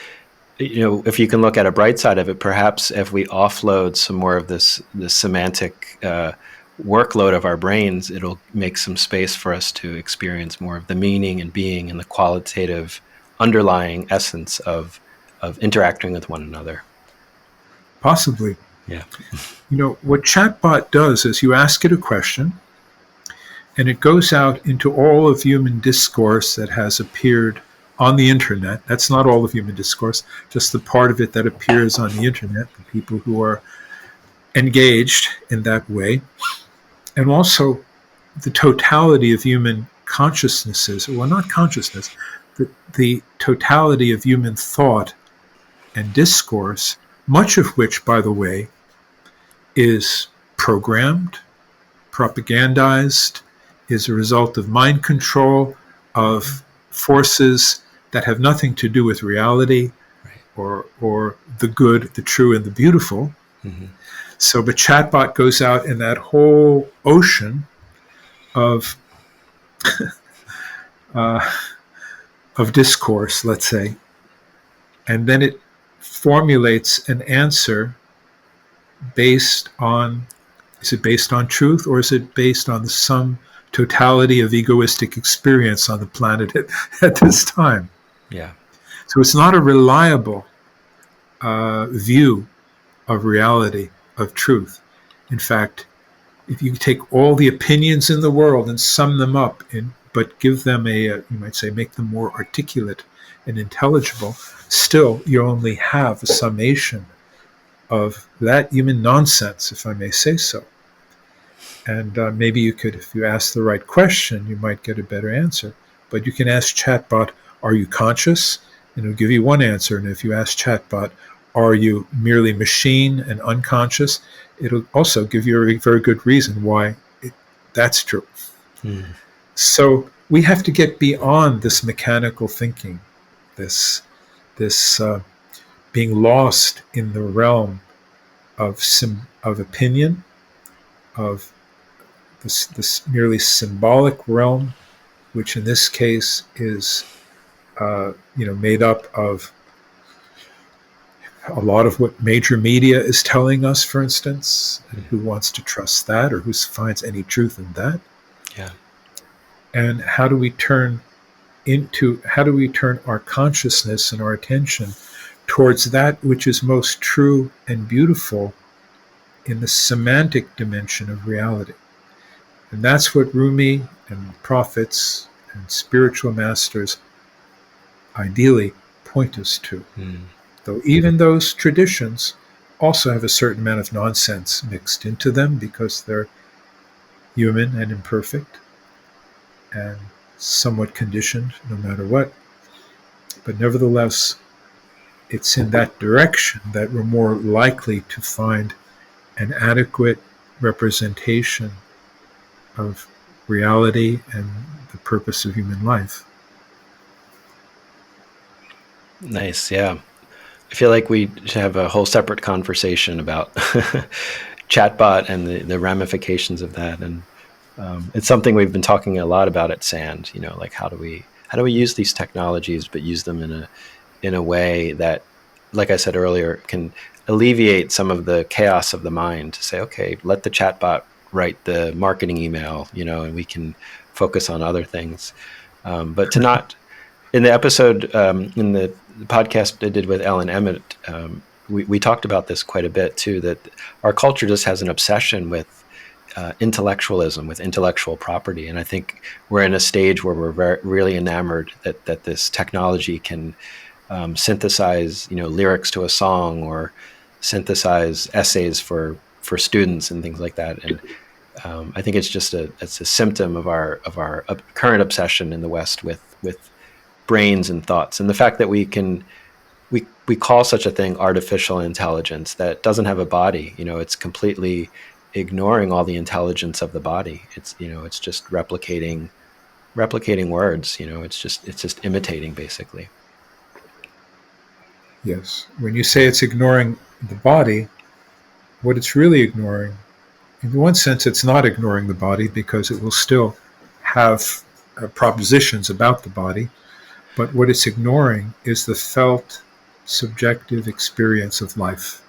if you can look at a bright side of it, perhaps if we offload some more of this semantic workload of our brains, it'll make some space for us to experience more of the meaning and being and the qualitative underlying essence of interacting with one another. Possibly. Yeah. What chatbot does is you ask it a question, and it goes out into all of human discourse that has appeared on the internet. That's not all of human discourse, just the part of it that appears on the internet, the people who are engaged in that way. And also the totality of human consciousnesses, well, not consciousness, the totality of human thought and discourse, much of which, by the way, is programmed, propagandized, is a result of mind control, of forces that have nothing to do with reality, or the good, the true, and the beautiful. So the chatbot goes out in that whole ocean of of discourse, let's say, and then it formulates an answer based on, is it based on truth, or is it based on some totality of egoistic experience on the planet at this time? Yeah. So it's not a reliable view of reality, of truth. In fact, if you take all the opinions in the world and sum them up, but give them you might say, make them more articulate and intelligible, still you only have a summation of that human nonsense, if I may say so. And maybe you could, if you ask the right question, you might get a better answer. But you can ask chatbot, are you conscious? And it'll give you one answer. And if you ask chatbot, are you merely machine and unconscious? It'll also give you a very good reason why that's true. So we have to get beyond this mechanical thinking, this being lost in the realm of opinion, of this merely symbolic realm, which in this case is made up of a lot of what major media is telling us, for instance. And who wants to trust that, or who finds any truth in that? Yeah. And how do we turn our consciousness and our attention towards that which is most true and beautiful in the semantic dimension of reality? And that's what Rumi and prophets and spiritual masters ideally point us to. Though even those traditions also have a certain amount of nonsense mixed into them, because they're human and imperfect and somewhat conditioned no matter what. But nevertheless, it's in that direction that we're more likely to find an adequate representation of reality and the purpose of human life. Nice, yeah. I feel like we should have a whole separate conversation about chatbot and the ramifications of that. And It's something we've been talking a lot about at Sand. Like how do we use these technologies, but use them in a way that, like I said earlier, can alleviate some of the chaos of the mind. To say, okay, let the chatbot write the marketing email, and we can focus on other things. But to not, in the episode, in the podcast I did with Ellen Emmett, we talked about this quite a bit too, that our culture just has an obsession with intellectualism, with intellectual property. And I think we're in a stage where we're really enamored that this technology can synthesize, lyrics to a song, or synthesize essays for students and things like that. And I think it's a symptom of our current obsession in the West with brains and thoughts, and the fact that we call such a thing artificial intelligence that doesn't have a body. It's completely ignoring all the intelligence of the body. It's just replicating words. It's just imitating, basically. Yes. When you say it's ignoring the body, what it's really ignoring, in one sense, it's not ignoring the body, because it will still have propositions about the body. But what it's ignoring is the felt, subjective experience of life.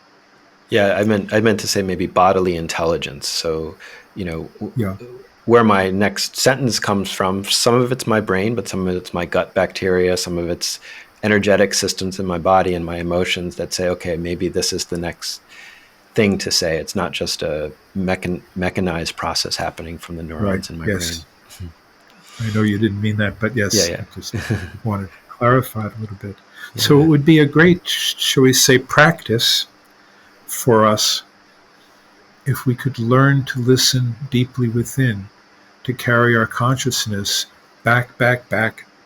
Yeah, I meant to say maybe bodily intelligence. So, Yeah. where my next sentence comes from, some of it's my brain, but some of it's my gut bacteria, some of it's energetic systems in my body and my emotions that say, okay, maybe this is the next thing to say. It's not just a mechanized process happening from the neurons in my brain. I know you didn't mean that, but yes, Yeah. I just wanted to clarify it a little bit. Yeah. So it would be a great, shall we say, practice for us if we could learn to listen deeply within, to carry our consciousness back,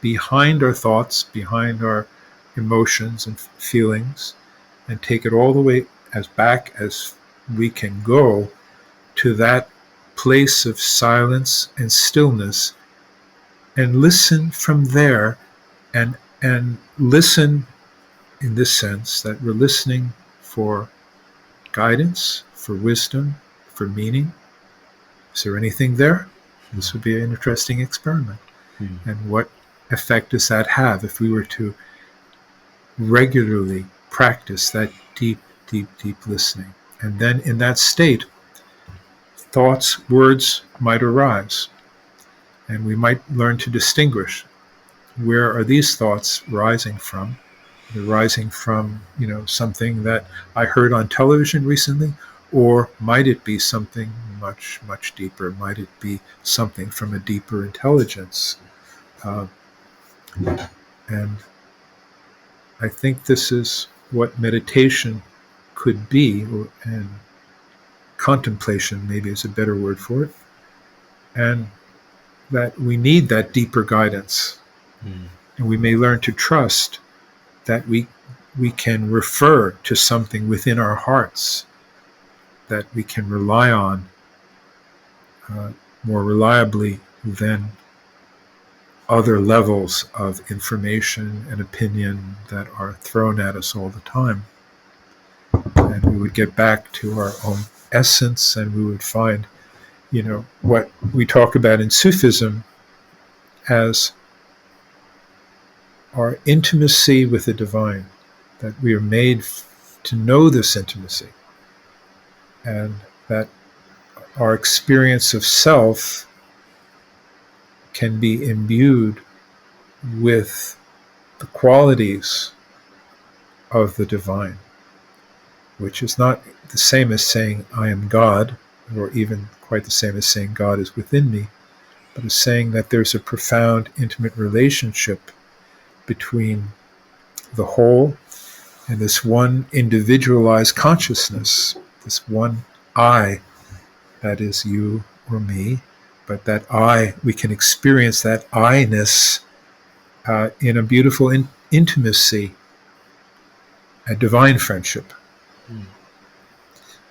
behind our thoughts, behind our emotions and feelings, and take it all the way as back as we can go to that place of silence and stillness, and listen from there, and listen in this sense that we're listening for guidance, for wisdom, for meaning. Is there anything there? This would be an interesting experiment. And what effect does that have if we were to regularly practice that deep listening? And then in that state, thoughts, words might arise, and we might learn to distinguish, where are these thoughts rising from? They're rising from, something that I heard on television recently, or might it be something much, much deeper? Might it be something from a deeper intelligence? And I think this is what meditation could be, and contemplation maybe is a better word for it, and that we need that deeper guidance. And we may learn to trust that we can refer to something within our hearts that we can rely on more reliably than other levels of information and opinion that are thrown at us all the time. And we would get back to our own essence, and we would find, what we talk about in Sufism as our intimacy with the divine, that we are made to know this intimacy, and that our experience of self can be imbued with the qualities of the divine, which is not the same as saying I am God, or even quite the same as saying God is within me, but is saying that there's a profound, intimate relationship between the whole and this one individualized consciousness, this one I, that is you or me, but that I, we can experience that I-ness in a beautiful intimacy, a divine friendship,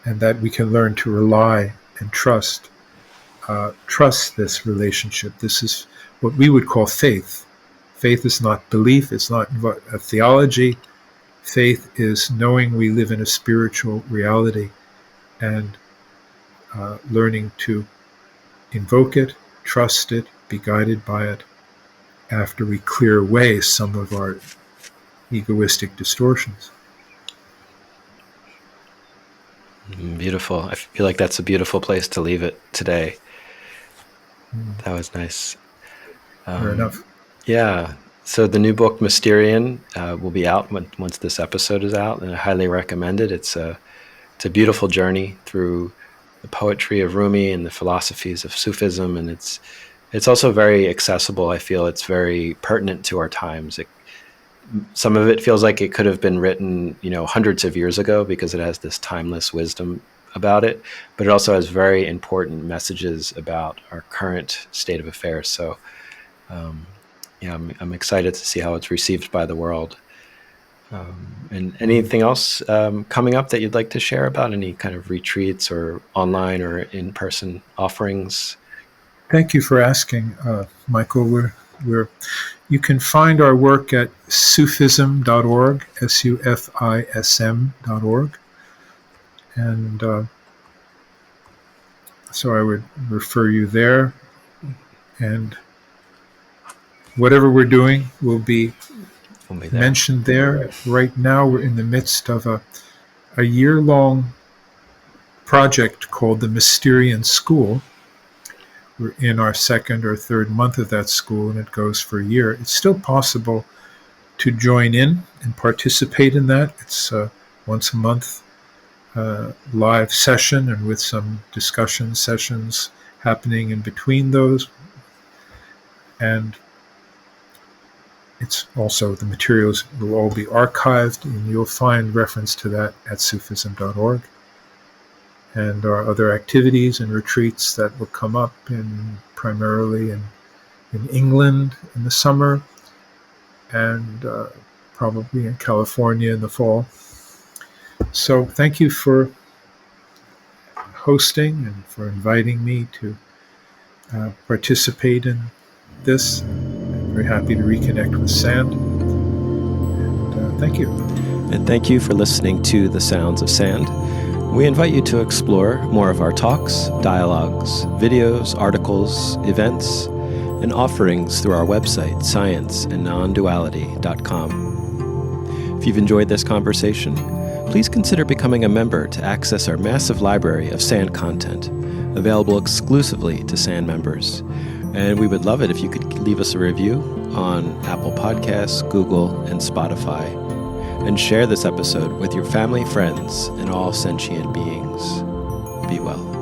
and that we can learn to rely and trust this relationship. This is what we would call faith. Faith is not belief, it's not a theology. Faith is knowing we live in a spiritual reality, and learning to invoke it, trust it, be guided by it, after we clear away some of our egoistic distortions. Beautiful. I feel like that's a beautiful place to leave it today. That was nice. Fair enough. Yeah. So the new book, Mysterion, will be out once this episode is out, and I highly recommend it. It's a beautiful journey through the poetry of Rumi and the philosophies of Sufism, and it's also very accessible. I feel it's very pertinent to our times. Some of it feels like it could have been written, hundreds of years ago, because it has this timeless wisdom about it, but it also has very important messages about our current state of affairs. So, I'm excited to see how it's received by the world. And anything else coming up that you'd like to share about? Any kind of retreats or online or in-person offerings? Thank you for asking, Michael. You can find our work at Sufism.org, SUFISM.org. And so I would refer you there. And whatever we're doing will be mentioned there. Right now we're in the midst of a year-long project called the Mysterion School. We're in our second or third month of that school, and it goes for a year. It's still possible to join in and participate in that. It's once a month live session, and with some discussion sessions happening in between those. And it's also, the materials will all be archived, and you'll find reference to that at Sufism.org. And our other activities and retreats that will come up primarily in England in the summer, and probably in California in the fall. So thank you for hosting and for inviting me to participate in this. I'm very happy to reconnect with Sand. And thank you. And thank you for listening to The Sounds of Sand. We invite you to explore more of our talks, dialogues, videos, articles, events, and offerings through our website, scienceandnonduality.com. If you've enjoyed this conversation, please consider becoming a member to access our massive library of Sand content, available exclusively to Sand members. And we would love it if you could leave us a review on Apple Podcasts, Google, and Spotify. And share this episode with your family, friends, and all sentient beings. Be well.